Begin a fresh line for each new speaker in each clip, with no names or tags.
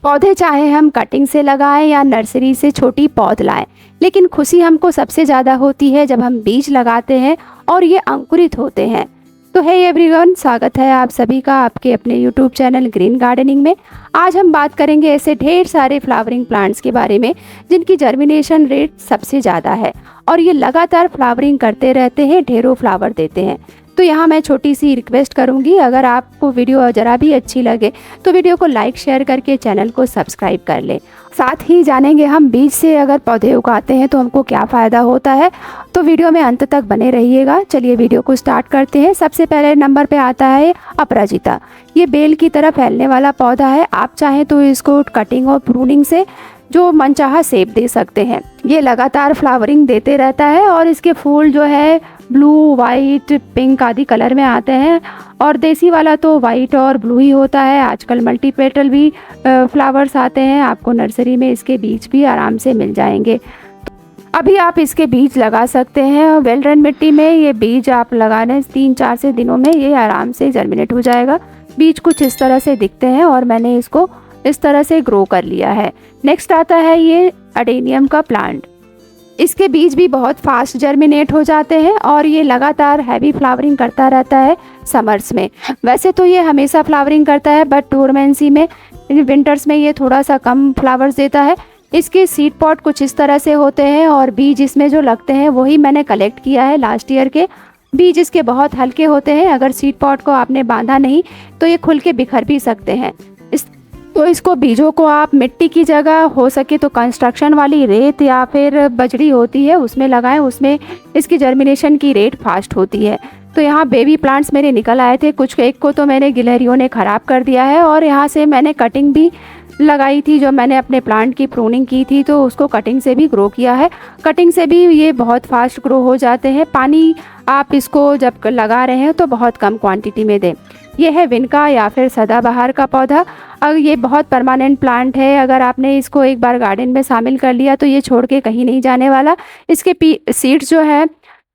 पौधे चाहे हम कटिंग से लगाएं या नर्सरी से छोटी पौध लाएं, लेकिन खुशी हमको सबसे ज़्यादा होती है जब हम बीज लगाते हैं और ये अंकुरित होते हैं। तो हे एवरीवन, स्वागत है आप सभी का आपके अपने यूट्यूब चैनल ग्रीन गार्डनिंग में। आज हम बात करेंगे ऐसे ढेर सारे फ्लावरिंग प्लांट्स के बारे में जिनकी जर्मिनेशन रेट सबसे ज़्यादा है और ये लगातार फ्लावरिंग करते रहते हैं, ढेरों फ्लावर देते हैं। तो यहाँ मैं छोटी सी रिक्वेस्ट करूँगी, अगर आपको वीडियो ज़रा भी अच्छी लगे तो वीडियो को लाइक शेयर करके चैनल को सब्सक्राइब कर लें। साथ ही जानेंगे हम बीज से अगर पौधे उगाते हैं तो हमको क्या फ़ायदा होता है। तो वीडियो में अंत तक बने रहिएगा। चलिए वीडियो को स्टार्ट करते हैं। सबसे पहले नंबर पे आता है अपराजिता। ये बेल की तरह फैलने वाला पौधा है। आप चाहें तो इसको कटिंग और प्रूनिंग से जो मनचाहा शेप दे सकते हैं। ये लगातार फ्लावरिंग देते रहता है और इसके फूल जो है ब्लू, वाइट, पिंक आदि कलर में आते हैं और देसी वाला तो वाइट और ब्लू ही होता है। आजकल मल्टीपेटल भी फ्लावर्स आते हैं। आपको नर्सरी में इसके बीज भी आराम से मिल जाएंगे। अभी आप इसके बीज लगा सकते हैं। वेल ड्रेन मिट्टी में ये बीज आप लगाने 3-4 से दिनों में ये आराम से जर्मिनेट हो जाएगा। बीज कुछ इस तरह से दिखते हैं और मैंने इसको इस तरह से ग्रो कर लिया है। नेक्स्ट आता है ये अडेनियम का प्लांट। इसके बीज भी बहुत फास्ट जर्मिनेट हो जाते हैं और ये लगातार हैवी फ्लावरिंग करता रहता है समर्स में। वैसे तो ये हमेशा फ्लावरिंग करता है, बट डोरमेंसी में विंटर्स में ये थोड़ा सा कम फ्लावर्स देता है। इसके सीड पॉट कुछ इस तरह से होते हैं और बीज इसमें जो लगते हैं वही मैंने कलेक्ट किया है लास्ट ईयर के। बीज इसके बहुत हल्के होते हैं। अगर सीड पॉट को आपने बांधा नहीं तो ये खुल के बिखर भी सकते हैं। तो इसको बीजों को आप मिट्टी की जगह हो सके तो कंस्ट्रक्शन वाली रेत या फिर बजड़ी होती है उसमें लगाएं। उसमें इसकी जर्मिनेशन की रेट फास्ट होती है। तो यहाँ बेबी प्लांट्स मेरे निकल आए थे। कुछ एक को तो मैंने गिलहरियों ने ख़राब कर दिया है और यहाँ से मैंने कटिंग भी लगाई थी। जो मैंने अपने प्लांट की प्रूनिंग की थी तो उसको कटिंग से भी ग्रो किया है। कटिंग से भी ये बहुत फास्ट ग्रो हो जाते हैं। पानी आप इसको जब लगा रहे हैं तो बहुत कम क्वांटिटी में दें। ये है विनका या फिर सदाबहार का पौधा। अब ये बहुत परमानेंट प्लांट है। अगर आपने इसको एक बार गार्डन में शामिल कर लिया तो ये छोड़ के कहीं नहीं जाने वाला। इसके सीड्स जो है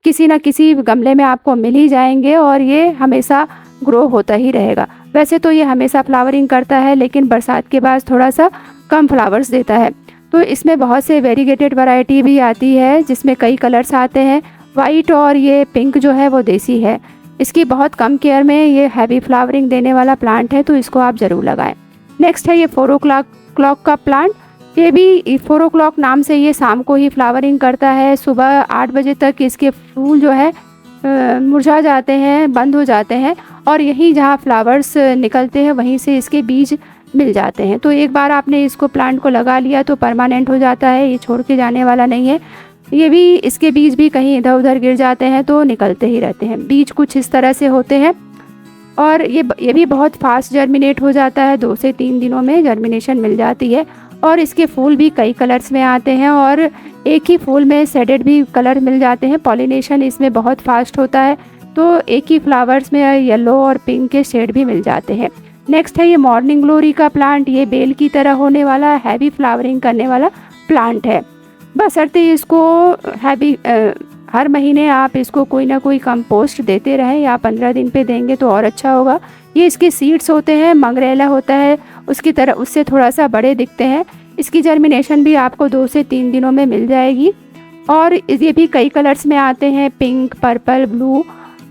किसी न किसी गमले में आपको मिल ही जाएंगे और ये हमेशा ग्रो होता ही रहेगा। वैसे तो ये हमेशा फ्लावरिंग करता है, लेकिन बरसात के बाद थोड़ा सा कम फ्लावर्स देता है। तो इसमें बहुत से वेरीगेटेड वैरायटी भी आती है जिसमें कई कलर्स आते हैं। वाइट और ये पिंक जो है वो देसी है। इसकी बहुत कम केयर में ये हैवी फ्लावरिंग देने वाला प्लांट है, तो इसको आप ज़रूर लगाएं। नेक्स्ट है ये 4 o'clock का प्लांट। ये भी 4 o'clock नाम से ये शाम को ही फ्लावरिंग करता है। सुबह 8 बजे तक इसके फूल जो है मुरझा जाते हैं, बंद हो जाते हैं और यहीं जहाँ फ्लावर्स निकलते हैं वहीं से इसके बीज मिल जाते हैं। तो एक बार आपने इसको प्लांट को लगा लिया तो परमानेंट हो जाता है, ये छोड़ के जाने वाला नहीं है। ये भी इसके बीज भी कहीं इधर उधर गिर जाते हैं तो निकलते ही रहते हैं। बीज कुछ इस तरह से होते हैं और ये भी बहुत फास्ट जर्मिनेट हो जाता है। 2 से 3 दिनों में जर्मिनेशन मिल जाती है और इसके फूल भी कई कलर्स में आते हैं और एक ही फूल में शेडेड भी कलर मिल जाते हैं। पॉलिनेशन इसमें बहुत फास्ट होता है, तो एक ही फ्लावर्स में येलो और पिंक के शेड भी मिल जाते हैं। नेक्स्ट है ये मॉर्निंग ग्लोरी का प्लांट। ये बेल की तरह होने वाला हैवी फ्लावरिंग करने वाला प्लांट है। बशर्ते इसको हर महीने आप इसको कोई ना कोई कंपोस्ट देते रहें या 15 दिन पे देंगे तो और अच्छा होगा। ये इसके सीड्स होते हैं, मंगरेला होता है उसकी तरह, उससे थोड़ा सा बड़े दिखते हैं। इसकी जर्मिनेशन भी आपको 2 से 3 दिनों में मिल जाएगी और ये भी कई कलर्स में आते हैं, पिंक, पर्पल, ब्लू।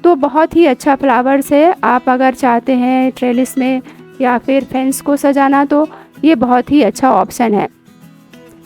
तो बहुत ही अच्छा फ्लावर्स है। आप अगर चाहते हैं ट्रेलिस में या फिर फेंस को सजाना तो ये बहुत ही अच्छा ऑप्शन है।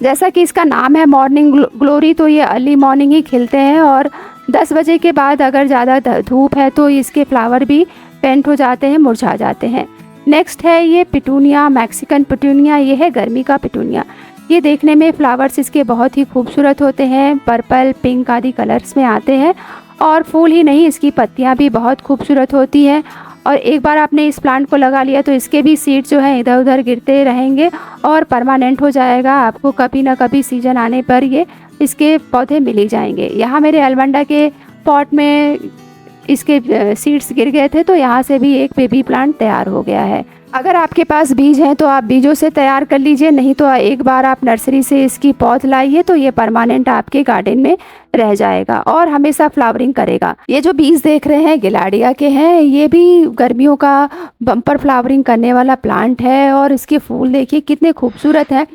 जैसा कि इसका नाम है मॉर्निंग ग्लोरी, तो ये अर्ली मॉर्निंग ही खिलते हैं और 10 बजे के बाद अगर ज़्यादा धूप है तो इसके फ्लावर भी पेंट हो जाते हैं, मुरझा जाते हैं। नेक्स्ट है ये पिटूनिया, मैक्सिकन पिटूनिया। ये है गर्मी का पिटूनिया। ये देखने में फ्लावर्स इसके बहुत ही खूबसूरत होते हैं, पर्पल, पिंक आदि कलर्स में आते हैं और फूल ही नहीं इसकी पत्तियाँ भी बहुत खूबसूरत होती हैं। और एक बार आपने इस प्लांट को लगा लिया तो इसके भी सीड्स जो हैं इधर उधर गिरते रहेंगे और परमानेंट हो जाएगा। आपको कभी ना कभी सीजन आने पर ये इसके पौधे मिल ही जाएंगे। यहाँ मेरे एल्वंडा के पॉट में इसके सीड्स गिर गए थे तो यहाँ से भी एक बेबी प्लांट तैयार हो गया है। अगर आपके पास बीज हैं तो आप बीजों से तैयार कर लीजिए, नहीं तो एक बार आप नर्सरी से इसकी पौध लाइए तो ये परमानेंट आपके गार्डन में रह जाएगा और हमेशा फ्लावरिंग करेगा। ये जो बीज देख रहे हैं गिलाडिया के हैं, ये भी गर्मियों का बम्पर फ्लावरिंग करने वाला प्लांट है और इसके फूल देखिए कितने खूबसूरत हैं,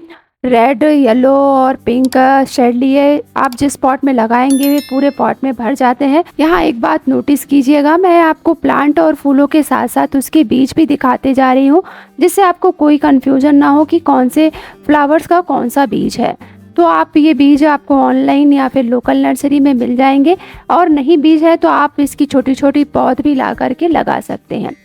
रेड, येलो और पिंक शेड लिए आप जिस पॉट में लगाएंगे वे पूरे पॉट में भर जाते हैं। यहाँ एक बात नोटिस कीजिएगा, मैं आपको प्लांट और फूलों के साथ साथ उसके बीज भी दिखाते जा रही हूँ, जिससे आपको कोई कंफ्यूजन ना हो कि कौन से फ्लावर्स का कौन सा बीज है। तो आप ये बीज आपको ऑनलाइन या फिर लोकल नर्सरी में मिल जाएंगे, और नहीं बीज है तो आप इसकी छोटी छोटी पौध भी ला करके लगा सकते हैं।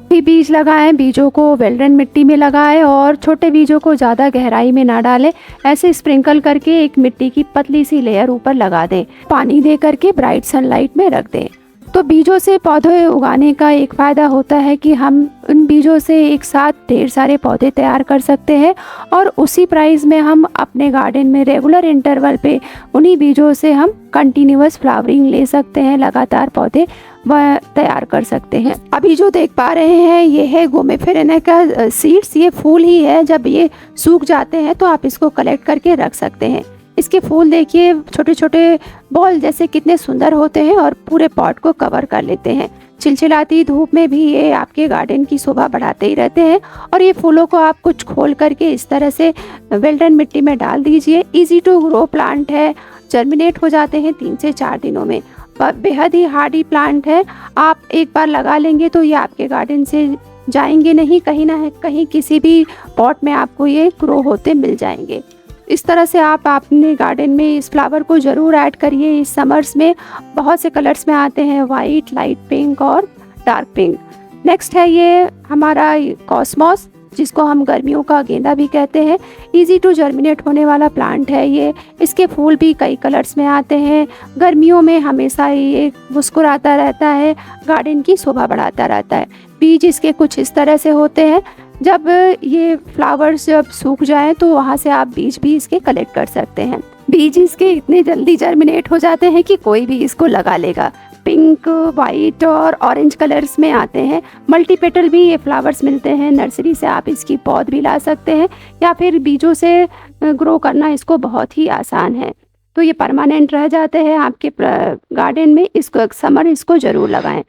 भी बीज लगाएं, बीजों को वेल ड्रेन मिट्टी में लगाएं और छोटे बीजों को ज़्यादा गहराई में ना डालें, ऐसे स्प्रिंकल करके एक मिट्टी की पतली सी लेयर ऊपर लगा दें, पानी दे करके ब्राइट सनलाइट में रख दें। तो बीजों से पौधे उगाने का एक फ़ायदा होता है कि हम उन बीजों से एक साथ ढेर सारे पौधे तैयार कर सकते हैं और उसी प्राइस में हम अपने गार्डन में रेगुलर इंटरवल पे उन्हीं बीजों से हम कंटिन्यूअस फ्लावरिंग ले सकते हैं, लगातार पौधे वह तैयार कर सकते हैं। अभी जो देख पा रहे हैं ये है गोमेफेरेना का सीड्स, ये फूल ही है, जब ये सूख जाते हैं तो आप इसको कलेक्ट करके रख सकते हैं। इसके फूल देखिए छोटे छोटे बॉल जैसे कितने सुंदर होते हैं और पूरे पॉट को कवर कर लेते हैं। चिलचिलाती धूप में भी ये आपके गार्डन की शोभा बढ़ाते ही रहते हैं। और ये फूलों को आप कुछ खोल करके इस तरह से वेल ड्रेन मिट्टी में डाल दीजिए। इजी टू ग्रो प्लांट है, जर्मिनेट हो जाते हैं 3 से 4 दिनों में, बेहद ही हार्डी प्लांट है। आप एक बार लगा लेंगे तो ये आपके गार्डन से जाएंगे नहीं, कहीं ना कहीं किसी भी पॉट में आपको ये ग्रो होते मिल जाएंगे। इस तरह से आप अपने गार्डन में इस फ्लावर को ज़रूर ऐड करिए। इस समर्स में बहुत से कलर्स में आते हैं, वाइट, लाइट पिंक और डार्क पिंक। नेक्स्ट है ये हमारा कॉस्मोस, जिसको हम गर्मियों का गेंदा भी कहते हैं। इजी टू जर्मिनेट होने वाला प्लांट है ये। इसके फूल भी कई कलर्स में आते हैं। गर्मियों में हमेशा ये मुस्कुराता रहता है, गार्डन की शोभा बढ़ाता रहता है। बीज इसके कुछ इस तरह से होते हैं। जब ये फ्लावर्स जब सूख जाएं तो वहाँ से आप बीज भी इसके कलेक्ट कर सकते हैं। बीज इसके इतने जल्दी जर्मिनेट हो जाते हैं कि कोई भी इसको लगा लेगा। पिंक, वाइट और ऑरेंज कलर्स में आते हैं। मल्टीपेटल भी ये फ्लावर्स मिलते हैं नर्सरी से, आप इसकी पौध भी ला सकते हैं या फिर बीजों से ग्रो करना इसको बहुत ही आसान है। तो ये परमानेंट रह जाते हैं आपके गार्डन में। इसको समर इसको ज़रूर लगाएं।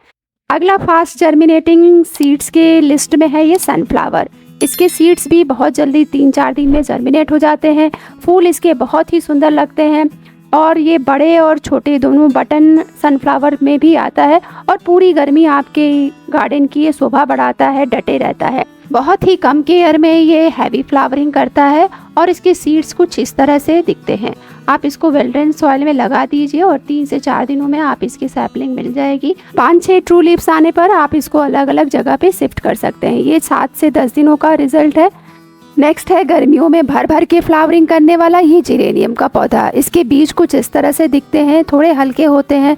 अगला फास्ट जर्मिनेटिंग सीड्स के लिस्ट में है ये सनफ्लावर। इसके सीड्स भी बहुत जल्दी 3-4 दिन में जर्मिनेट हो जाते हैं। फूल इसके बहुत ही सुंदर लगते हैं और ये बड़े और छोटे दोनों बटन सनफ्लावर में भी आता है और पूरी गर्मी आपके गार्डन की ये शोभा बढ़ाता है, डटे रहता है। बहुत ही कम केयर में ये हैवी फ्लावरिंग करता है और इसके सीड्स कुछ इस तरह से दिखते हैं। आप इसको वेल ड्रेन सॉइल में लगा दीजिए और 3 से 4 दिनों में आप इसकी सैपलिंग मिल जाएगी। 5-6 ट्रू लीव्स आने पर आप इसको अलग अलग जगह पे शिफ्ट कर सकते हैं। ये 7 से 10 दिनों का रिजल्ट है। नेक्स्ट है गर्मियों में भर भर के फ्लावरिंग करने वाला ये जेरेनियम का पौधा। इसके बीज कुछ इस तरह से दिखते हैं, थोड़े हल्के होते हैं।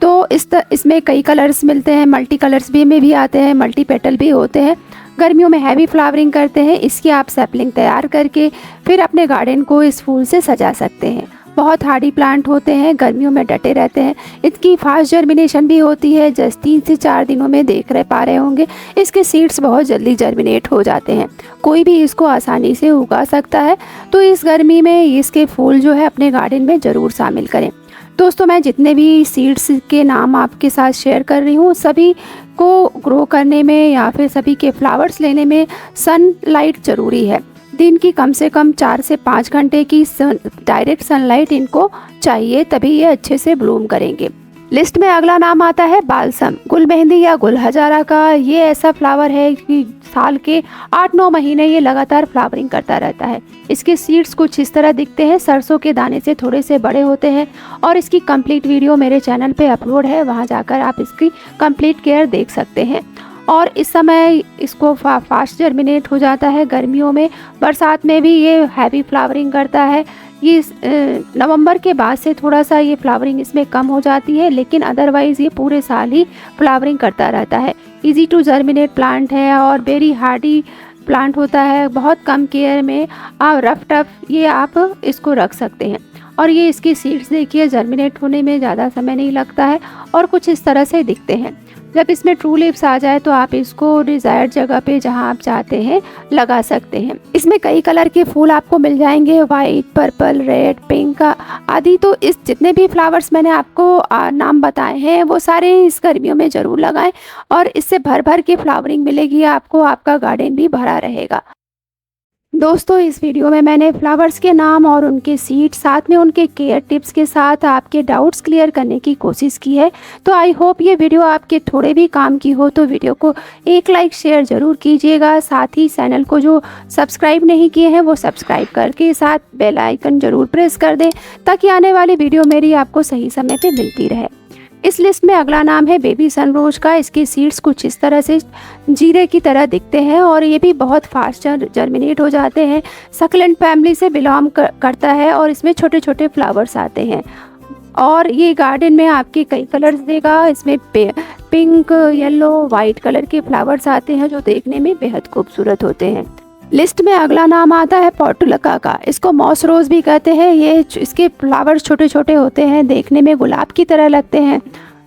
तो इसमें कई कलर्स मिलते हैं, मल्टी कलर्स भी में भी आते हैं, मल्टी पेटल भी होते हैं। गर्मियों में हैवी फ्लावरिंग करते हैं। इसकी आप सैपलिंग तैयार करके फिर अपने गार्डन को इस फूल से सजा सकते हैं। बहुत हार्डी प्लांट होते हैं, गर्मियों में डटे रहते हैं। इसकी फास्ट जर्मिनेशन भी होती है, जस्ट 3 से 4 दिनों में देख पा रहे होंगे। इसके सीड्स बहुत जल्दी जर्मिनेट हो जाते हैं, कोई भी इसको आसानी से उगा सकता है। तो इस गर्मी में इसके फूल जो है अपने गार्डन में ज़रूर शामिल करें। दोस्तों, मैं जितने भी सीड्स के नाम आपके साथ शेयर कर रही हूँ, सभी को ग्रो करने में या फिर सभी के फ्लावर्स लेने में सनलाइट ज़रूरी है। दिन की कम से कम 4 से 5 घंटे की डायरेक्ट सनलाइट इनको चाहिए, तभी ये अच्छे से ब्लूम करेंगे। लिस्ट में अगला नाम आता है बालसम, गुल मेहंदी या गुल हजारा का। ये ऐसा फ्लावर है कि साल के 8-9 महीने ये लगातार फ्लावरिंग करता रहता है। इसके सीड्स कुछ इस तरह दिखते हैं, सरसों के दाने से थोड़े से बड़े होते हैं और इसकी कंप्लीट वीडियो मेरे चैनल पे अपलोड है, वहाँ जाकर आप इसकी कंप्लीट केयर देख सकते हैं। और इस समय इसको फास्ट जर्मिनेट हो जाता है गर्मियों में। बरसात में भी ये हैवी फ्लावरिंग करता है। ये नवंबर के बाद से थोड़ा सा ये फ्लावरिंग इसमें कम हो जाती है, लेकिन अदरवाइज़ ये पूरे साल ही फ्लावरिंग करता रहता है। इजी टू जर्मिनेट प्लांट है और वेरी हार्डी प्लांट होता है। बहुत कम केयर में रफ टफ ये आप इसको रख सकते हैं। और ये इसकी सीड्स देखिए, जर्मिनेट होने में ज़्यादा समय नहीं लगता है और कुछ इस तरह से दिखते हैं। जब इसमें ट्रू लीव्स आ जाए तो आप इसको डिज़ायर्ड जगह पे जहाँ आप चाहते हैं लगा सकते हैं। इसमें कई कलर के फूल आपको मिल जाएंगे, वाइट, पर्पल, रेड, पिंक आदि। तो इस जितने भी फ्लावर्स मैंने आपको नाम बताए हैं वो सारे इस गर्मियों में ज़रूर लगाएं और इससे भर भर के फ्लावरिंग मिलेगी आपको, आपका गार्डन भी भरा रहेगा। दोस्तों, इस वीडियो में मैंने फ्लावर्स के नाम और उनके सीड साथ में उनके केयर टिप्स के साथ आपके डाउट्स क्लियर करने की कोशिश की है। तो आई होप ये वीडियो आपके थोड़े भी काम की हो। तो वीडियो को एक लाइक शेयर ज़रूर कीजिएगा। साथ ही चैनल को जो सब्सक्राइब नहीं किए हैं वो सब्सक्राइब करके साथ बेल आइकन ज़रूर प्रेस कर दें ताकि आने वाली वीडियो मेरी आपको सही समय पर मिलती रहे। इस लिस्ट में अगला नाम है बेबी सनरोज का। इसके सीड्स कुछ इस तरह से जीरे की तरह दिखते हैं और ये भी बहुत फास्ट जर्मिनेट हो जाते हैं। सक्लेंट फैमिली से बिलोंग करता है और इसमें छोटे छोटे फ्लावर्स आते हैं और ये गार्डन में आपके कई कलर्स देगा। इसमें पिंक, येलो, वाइट कलर के फ्लावर्स आते हैं जो देखने में बेहद खूबसूरत होते हैं। लिस्ट में अगला नाम आता है पोर्टुलका का। इसको मॉस रोज भी कहते हैं। इसके फ्लावर्स छोटे छोटे होते हैं, देखने में गुलाब की तरह लगते हैं।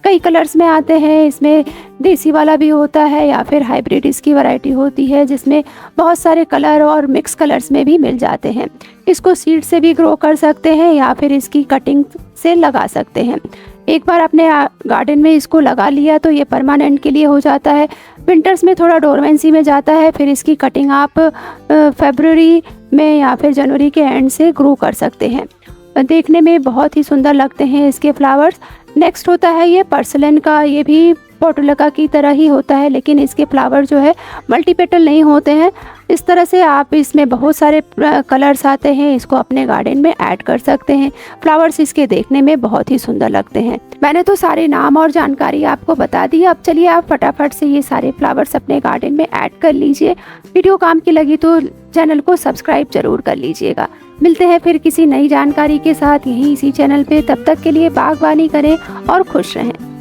कई कलर्स में आते हैं। इसमें देसी वाला भी होता है या फिर हाइब्रिड इसकी वैरायटी होती है जिसमें बहुत सारे कलर और मिक्स कलर्स में भी मिल जाते हैं। इसको सीड से भी ग्रो कर सकते हैं या फिर इसकी कटिंग से लगा सकते हैं। एक बार अपने गार्डन में इसको लगा लिया तो ये परमानेंट के लिए हो जाता है। विंटर्स में थोड़ा डोरमेंसी में जाता है, फिर इसकी कटिंग आप फरवरी में या फिर जनवरी के एंड से ग्रो कर सकते हैं। देखने में बहुत ही सुंदर लगते हैं इसके फ्लावर्स। नेक्स्ट होता है ये पर्सलन का। ये भी पोर्टुलका की तरह ही होता है लेकिन इसके फ्लावर जो है मल्टीपेटल नहीं होते हैं। इस तरह से आप इसमें बहुत सारे कलर्स आते हैं, इसको अपने गार्डन में ऐड कर सकते हैं। फ्लावर्स इसके देखने में बहुत ही सुंदर लगते हैं। मैंने तो सारे नाम और जानकारी आपको बता दी। अब चलिए आप फटाफट से ये सारे फ्लावर्स अपने गार्डन में ऐड कर लीजिए। वीडियो काम की लगी तो चैनल को सब्सक्राइब जरूर कर लीजिएगा। मिलते हैं फिर किसी नई जानकारी के साथ यहीं इसी चैनल पे। तब तक के लिए बागवानी करें और खुश रहें।